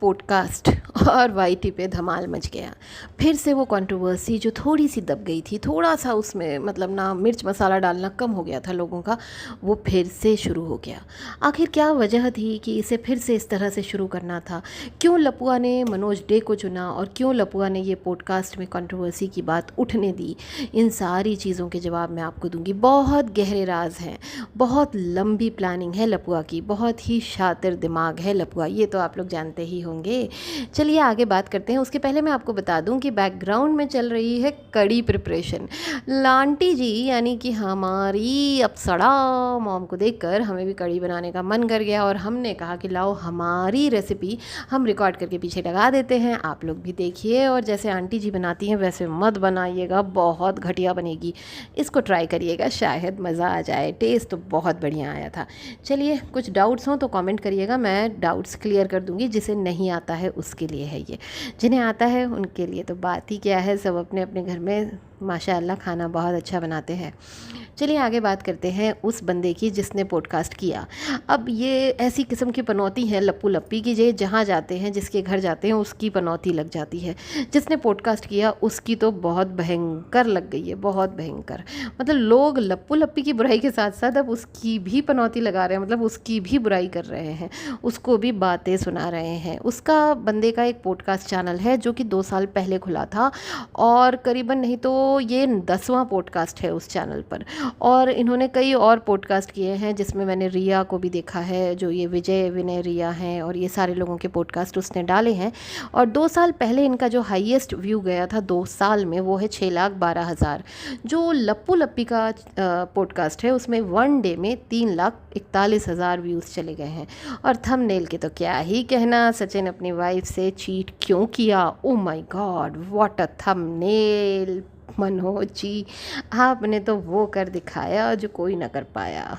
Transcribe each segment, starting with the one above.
Podcast और YT पे धमाल much गया। फिर से वो कंट्रोवर्सी जो थोड़ी सी दब गई थी, थोड़ा सा उसमें मतलब ना मिर्च मसाला डालना कम हो गया था लोगों का, वो फिर से शुरू हो गया। आखिर क्या वजह थी कि इसे फिर से इस तरह से शुरू करना था? क्यों लपुआ ने मनोज डे को चुना और क्यों लपुआ ने ये पॉडकास्ट में कंट्रोवर्सी की बात उठने दी? इन सारी चीज़ों के जवाब मैं आपको दूंगी। बहुत गहरे राज हैं, बहुत लंबी प्लानिंग है लपुआ की, बहुत ही शातिर दिमाग है लपुआ, ये तो आप लोग जानते ही होंगे। चलिए आगे बात करते हैं। उसके पहले मैं आपको बता दूं कि बैकग्राउंड में चल रही है कड़ी प्रिपरेशन। लांटी जी यानी कि हमारी अप्सरा मॉम को देखकर हमें भी कड़ी बनाने का मन कर गया और हमने कहा कि लाओ हमारी रेसिपी हम रिकॉर्ड करके पीछे लगा देते हैं, आप लोग भी देखिए और जैसे आंटी जी बनाती हैं वैसे मत बनाइएगा, बहुत घटिया बनेगी। इसको ट्राई करिएगा, शायद मज़ा आ जाए। टेस्ट तो बहुत बढ़िया आया था। चलिए कुछ डाउट्स हों तो कमेंट करिएगा, मैं डाउट्स क्लियर कर दूंगी। जिसे नहीं आता है उसके लिए है ये, जिन्हें आता है उनके लिए तो बात ही क्या है, सब अपने अपने घर में माशाअल्लाह खाना बहुत अच्छा बनाते हैं। चलिए आगे बात करते हैं उस बंदे की जिसने पॉडकास्ट किया। अब ये ऐसी किस्म की पनौती है लप्पू लप्पी की, जे जहाँ जाते हैं जिसके घर जाते हैं उसकी पनौती लग जाती है। जिसने पॉडकास्ट किया उसकी तो बहुत भयंकर लग गई है, बहुत भयंकर। मतलब लोग लप्पू लप्पी की बुराई के साथ साथ अब उसकी भी पनौती लगा रहे हैं, मतलब उसकी भी बुराई कर रहे हैं, उसको भी बातें सुना रहे हैं। उसका बंदे का एक पॉडकास्ट चैनल है जो कि 2 साल पहले खुला था और करीबन नहीं तो ये 10वां पॉडकास्ट है उस चैनल पर। और इन्होंने कई और पॉडकास्ट किए हैं जिसमें मैंने रिया को भी देखा है, जो ये विजय विनय रिया हैं, और ये सारे लोगों के पॉडकास्ट उसने डाले हैं। और 2 साल पहले इनका जो हाईएस्ट व्यू गया था 2 साल में वो है 6,12,000। जो लप्पू लप्पी का पॉडकास्ट है उसमें 1 डे में 3,41,000 व्यूज़ चले गए हैं। और थंबनेल के तो क्या ही कहना, सचिन अपनी वाइफ से चीट क्यों किया, oh my god what a thumbnail. Manoj ji आपने तो वो कर दिखाया जो कोई ना कर पाया।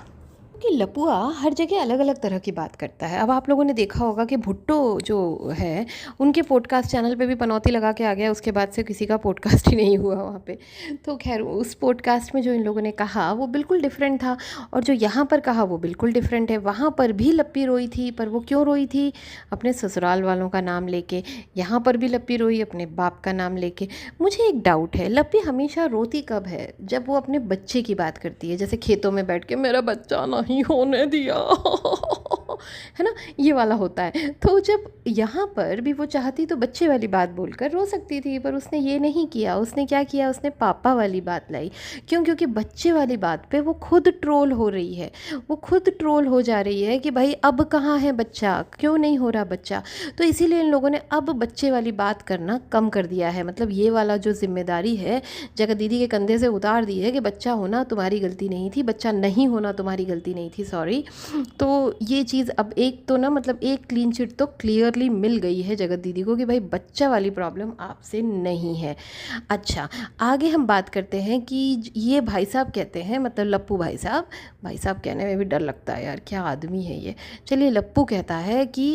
कि लपुआ हर जगह अलग अलग तरह की बात करता है। अब आप लोगों ने देखा होगा कि भुट्टो जो है उनके पॉडकास्ट चैनल पे भी पनौती लगा के आ गया, उसके बाद से किसी का पॉडकास्ट ही नहीं हुआ वहाँ पे। तो खैर उस पॉडकास्ट में जो इन लोगों ने कहा वो बिल्कुल डिफरेंट था और जो यहाँ पर कहा वो बिल्कुल डिफरेंट है। वहाँ पर भी लप्पी रोई थी, पर वो क्यों रोई थी? अपने ससुराल वालों का नाम लेके। यहाँ पर भी लप्पी रोई अपने बाप का नाम लेके। मुझे एक डाउट है, लप्पी हमेशा रोती कब है? जब वो अपने बच्चे की बात करती है, जैसे खेतों में बैठ के मेरा बच्चा नहीं होने दिया है ना, ये वाला होता है। तो जब यहाँ पर भी वो चाहती तो बच्चे वाली बात बोलकर रो सकती थी, पर उसने ये नहीं किया। उसने क्या किया? उसने पापा वाली बात लाई। क्यों? क्योंकि बच्चे वाली बात पे वो खुद ट्रोल हो रही है, वो खुद ट्रोल हो जा रही है कि भाई अब कहाँ है बच्चा, क्यों नहीं हो रहा बच्चा। तो इसीलिए इन लोगों ने अब बच्चे वाली बात करना कम कर दिया है। मतलब ये वाला जो जिम्मेदारी है जगत दीदी के कंधे से उतार दी है कि बच्चा होना तुम्हारी गलती नहीं थी, बच्चा नहीं होना तुम्हारी गलती नहीं थी, सॉरी। तो ये चीज़ अब एक तो ना मतलब एक क्लीन चिट तो क्लियरली मिल गई है जगत दीदी को कि भाई बच्चा वाली प्रॉब्लम आपसे नहीं है। अच्छा आगे हम बात करते हैं कि ये भाई साहब कहते हैं, मतलब लप्पू भाई साहब कहने में भी डर लगता है यार, क्या आदमी है ये। चलिए लप्पू कहता है कि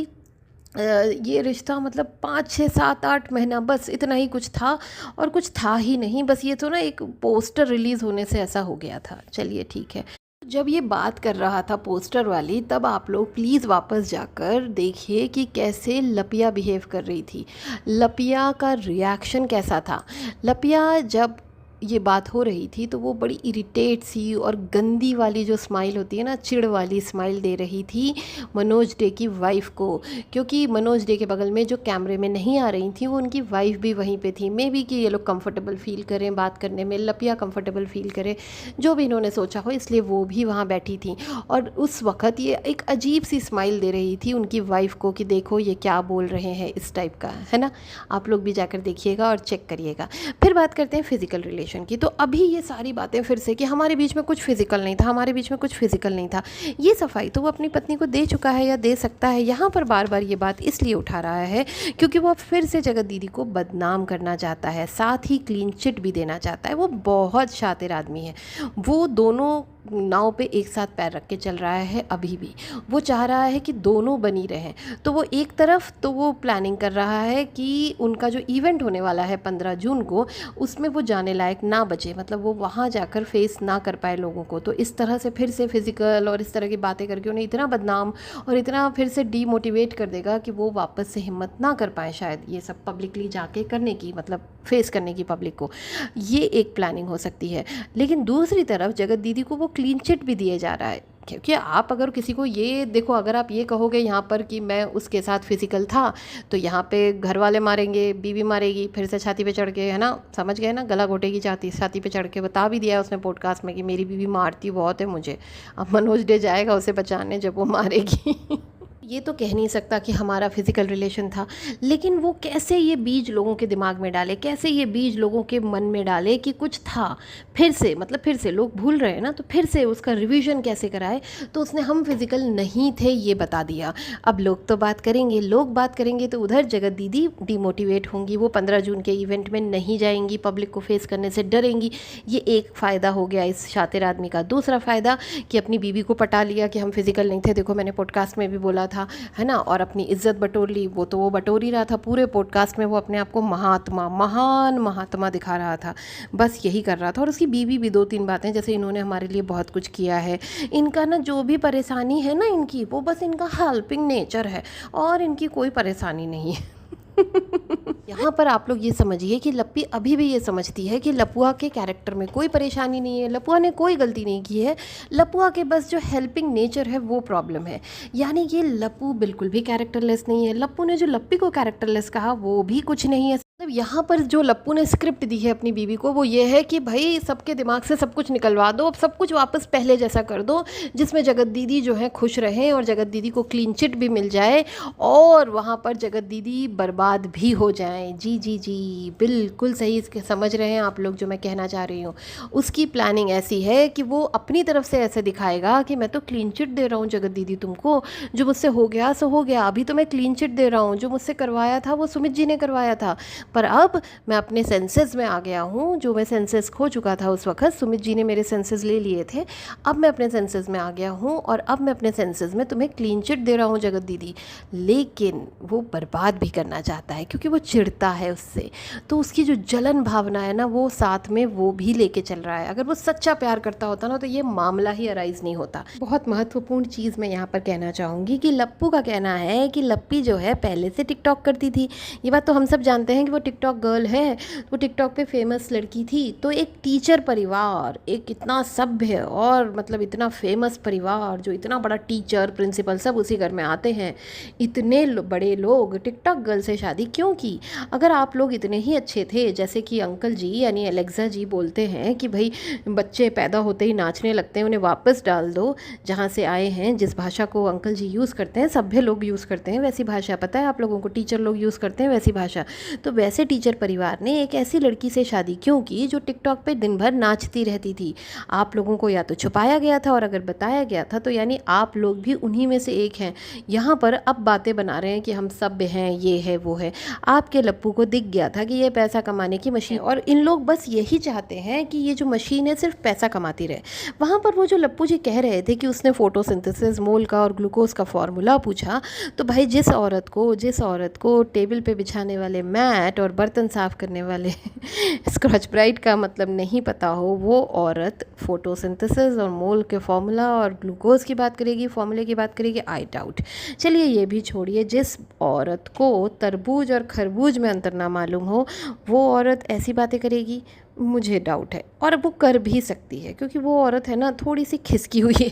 ये रिश्ता मतलब 5, 6, 7, 8 महीना बस इतना ही कुछ था और कुछ था ही नहीं, बस ये तो ना एक पोस्टर रिलीज़ होने से ऐसा हो गया था। चलिए ठीक है। जब ये बात कर रहा था पोस्टर वाली, तब आप लोग प्लीज़ वापस जाकर देखिए कि कैसे लपिया बिहेव कर रही थी, लपिया का रिएक्शन कैसा था। लपिया जब ये बात हो रही थी तो वो बड़ी इरिटेट सी और गंदी वाली जो स्माइल होती है ना, चिढ़ वाली स्माइल दे रही थी मनोज डे की वाइफ को। क्योंकि मनोज डे के बगल में जो कैमरे में नहीं आ रही थी वो उनकी वाइफ भी वहीं पे थी। मे बी कि ये लोग कंफर्टेबल फील करें बात करने में, लपिया कंफर्टेबल फील करे, जो भी इन्होंने सोचा हो, इसलिए वो भी वहाँ बैठी थी। और उस वक्त ये एक अजीब सी स्माइल दे रही थी उनकी वाइफ को कि देखो ये क्या बोल रहे हैं, इस टाइप का है ना। आप लोग भी जाकर देखिएगा और चेक करिएगा। फिर बात करते हैं फिजिकल रिलेशन की। तो अभी ये सारी बातें फिर से कि हमारे बीच में कुछ फिजिकल नहीं था, हमारे बीच में कुछ फिजिकल नहीं था, ये सफाई तो वो अपनी पत्नी को दे चुका है या दे सकता है। यहाँ पर बार बार ये बात इसलिए उठा रहा है क्योंकि वो फिर से जगत दीदी को बदनाम करना चाहता है, साथ ही क्लीन चिट भी देना चाहता है। वो बहुत शातिर आदमी है, वो दोनों नाव पे एक साथ पैर रख के चल रहा है अभी भी। वो चाह रहा है कि दोनों बनी रहें। तो वो एक तरफ तो वो प्लानिंग कर रहा है कि उनका जो इवेंट होने वाला है 15 जून को, उसमें वो जाने लायक ना बचे, मतलब वो वहाँ जाकर फेस ना कर पाए लोगों को। तो इस तरह से फिर से फिज़िकल और इस तरह की बातें करके उन्हें इतना बदनाम और इतना फिर से डीमोटिवेट कर देगा कि वो वापस से हिम्मत ना कर पाए शायद ये सब पब्लिकली जाके करने की, मतलब फेस करने की पब्लिक को। ये एक प्लानिंग हो सकती है। लेकिन दूसरी तरफ जगत दीदी को वो क्लीन चिट भी दिए जा रहा है, क्योंकि आप अगर किसी को ये देखो, अगर आप ये कहोगे यहाँ पर कि मैं उसके साथ फिजिकल था, तो यहाँ पे घर वाले मारेंगे, बीवी मारेगी, फिर से छाती पे चढ़ के, है ना, समझ गए ना, गला घोटेगी, छाती पे चढ़ के बता भी दिया है उसने पॉडकास्ट में कि मेरी बीवी मारती बहुत है मुझे। अब मनोज डे जाएगा उसे बचाने जब वो मारेगी। ये तो कह नहीं सकता कि हमारा फिज़िकल रिलेशन था, लेकिन वो कैसे ये बीज लोगों के दिमाग में डाले, कैसे ये बीज लोगों के मन में डाले कि कुछ था। फिर से, मतलब फिर से लोग भूल रहे हैं ना, तो फिर से उसका रिवीजन कैसे कराए। तो उसने हम फिज़िकल नहीं थे ये बता दिया। अब लोग तो बात करेंगे, लोग बात करेंगे तो उधर जगत दीदी डिमोटिवेट होंगी, वो 15 जून के इवेंट में नहीं जाएंगी, पब्लिक को फेस करने से डरेंगी। ये एक फ़ायदा हो गया इस शातिर आदमी का। दूसरा फ़ायदा कि अपनी बीवी को पटा लिया कि हम फिज़िकल नहीं थे, देखो मैंने पॉडकास्ट में भी बोला था, है ना, और अपनी इज्जत बटोर ली। वो तो वो बटोर ही रहा था पूरे पॉडकास्ट में, वो अपने आप को महात्मा, महान महात्मा दिखा रहा था, बस यही कर रहा था। और उसकी बीवी भी 2-3 बातें, जैसे इन्होंने हमारे लिए बहुत कुछ किया है, इनका ना जो भी परेशानी है ना इनकी, वो बस इनका हेल्पिंग नेचर है और इनकी कोई परेशानी नहीं है। यहाँ पर आप लोग ये समझिए कि लप्पी अभी भी ये समझती है कि लपुआ के कैरेक्टर में कोई परेशानी नहीं है, लपुआ ने कोई गलती नहीं की है, लपुआ के बस जो हेल्पिंग नेचर है वो प्रॉब्लम है। यानी कि लप्पू बिल्कुल भी कैरेक्टरलेस नहीं है। लप्पू ने जो लप्पी को कैरेक्टरलेस कहा वो भी कुछ नहीं है। मतलब यहाँ पर जो लप्पू ने स्क्रिप्ट दी है अपनी बीवी को, वो ये है कि भाई सबके दिमाग से सब कुछ निकलवा दो, सब कुछ वापस पहले जैसा कर दो, जिसमें जगत दीदी जो है खुश रहें और जगत दीदी को क्लीन चिट भी मिल जाए और वहाँ पर जगत दीदी बर्बाद भी हो जाएं। जी जी जी, बिल्कुल सही इसके समझ रहे हैं आप लोग जो मैं कहना चाह रही हूँ। उसकी प्लानिंग ऐसी है कि वो अपनी तरफ से ऐसे दिखाएगा कि मैं तो क्लीन चिट दे रहा हूँ जगत दीदी तुमको, जो मुझसे हो गया सो हो गया, अभी तो मैं क्लीन चिट दे रहा हूँ, जो मुझसे करवाया था वो सुमित जी ने करवाया था, पर अब मैं अपने सेंसेस में आ गया हूँ। जो मैं सेंसेस खो चुका था उस वक्त, सुमित जी ने मेरे सेंसेस ले लिए थे, अब मैं अपने सेंसेस में आ गया हूँ और अब मैं अपने सेंसेस में तुम्हें क्लीन चिट दे रहा हूँ जगत दीदी। लेकिन वो बर्बाद भी करना चाहता है क्योंकि वो चिढ़ता है उससे, तो उसकी जो जलन भावना है ना वो साथ में वो भी लेके चल रहा है। अगर वो सच्चा प्यार करता होता ना तो ये मामला ही अराइज नहीं होता। बहुत महत्वपूर्ण चीज़ मैं यहाँ पर कहना चाहूँगी कि लप्पू का कहना है कि लप्पी जो है पहले से टिकटॉक करती थी। ये बात तो हम सब जानते हैं कि वो टिकटॉक गर्ल है, वो टिकटॉक पे फेमस लड़की थी। तो एक टीचर परिवार, एक इतना सभ्य और मतलब इतना फेमस परिवार, जो इतना बड़ा टीचर प्रिंसिपल सब उसी घर में आते हैं, इतने बड़े लोग टिकटॉक गर्ल से शादी क्यों की? अगर आप लोग इतने ही अच्छे थे, जैसे कि अंकल जी यानी एलेक्सा जी बोलते हैं कि भाई बच्चे पैदा होते ही नाचने लगते हैं, उन्हें वापस डाल दो जहाँ से आए हैं। जिस भाषा को अंकल जी यूज़ करते हैं, सभ्य लोग यूज़ करते हैं वैसी भाषा, पता है आप लोगों को, टीचर लोग यूज़ करते हैं वैसी भाषा। तो वैसे टीचर परिवार ने एक ऐसी लड़की से शादी क्यों की जो टिकटॉक पे दिन भर नाचती रहती थी? आप लोगों को या तो छुपाया गया था, और अगर बताया गया था तो यानी आप लोग भी उन्हीं में से एक हैं। यहाँ पर अब बातें बना रहे हैं कि हम सभ्य हैं, ये है वो है। आपके लप्पू को दिख गया था कि ये पैसा कमाने की मशीन, और इन लोग बस यही चाहते हैं कि ये जो मशीन है सिर्फ पैसा कमाती रहे। वहाँ पर वो जो लप्पू जी कह रहे थे कि उसने फोटोसिंथेसिस, मोल का और ग्लूकोज का फॉर्मूला पूछा, तो भाई जिस औरत को टेबल पे बिछाने वाले मैट और बर्तन साफ़ करने वाले स्क्रॉच ब्राइट का मतलब नहीं पता हो, वो औरत फोटोसिंथेसिस और मोल के फॉर्मूला और ग्लूकोज की बात करेगी, फॉर्मूले की बात करेगी? I doubt. चलिए ये भी छोड़िए, जिस औरत को तरबूज और खरबूज में अंतर ना मालूम हो, वो औरत ऐसी बातें करेगी? मुझे डाउट है, और वो कर भी सकती है क्योंकि वो औरत है ना थोड़ी सी खिसकी हुई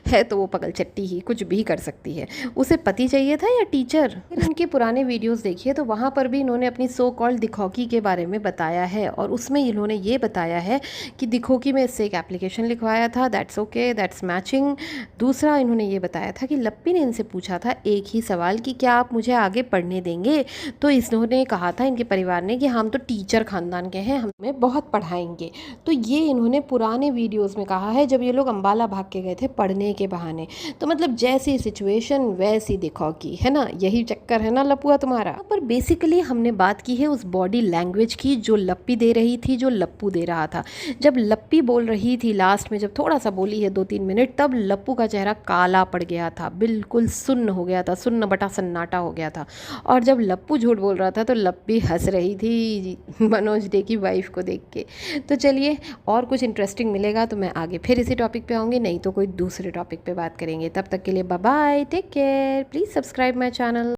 है तो वो पगल चट्टी ही कुछ भी कर सकती है। उसे पति चाहिए था या टीचर? इनके पुराने वीडियोस देखिए तो वहाँ पर भी इन्होंने अपनी सो कॉल्ड दिखौकी के बारे में बताया है, और उसमें इन्होंने ये बताया है कि दिखौकी में इससे एक एप्लीकेशन लिखवाया था, दैट्स ओके, दैट्स मैचिंग। दूसरा इन्होंने ये बताया था कि लप्पी ने इनसे पूछा था एक ही सवाल कि क्या आप मुझे आगे पढ़ने देंगे, तो इन्होंने कहा था इनके परिवार ने कि हम तो टीचर ख़ानदान के हैं, हमें बहुत तब पढ़ाएंगे। तो ये इन्होंने पुराने वीडियोस में कहा है जब ये लोग अम्बाला भाग के गए थे पढ़ने के बहाने। तो मतलब जैसी सिचुएशन वैसी दिखाओ की, है ना, यही चक्कर है ना लपुआ तुम्हारा। पर बेसिकली हमने बात की है उस बॉडी लैंग्वेज की जो लप्पी दे रही थी, जो लप्पू दे रहा था। जब लप्पी बोल रही थी लास्ट में, जब थोड़ा सा बोली है 2-3 मिनट, तब लप्पू का चेहरा काला पड़ गया था, बिल्कुल सुन्न हो गया था, सुन्न बटा सन्नाटा हो गया था। और जब लप्पू झूठ बोल रहा था तो लप्पी हंस रही थी मनोज डे की वाइफ को देख के। तो चलिए, और कुछ इंटरेस्टिंग मिलेगा तो मैं आगे फिर इसी टॉपिक पे आऊँगी, नहीं तो कोई दूसरे टॉपिक पे बात करेंगे। तब तक के लिए bye bye, take care, please subscribe my channel.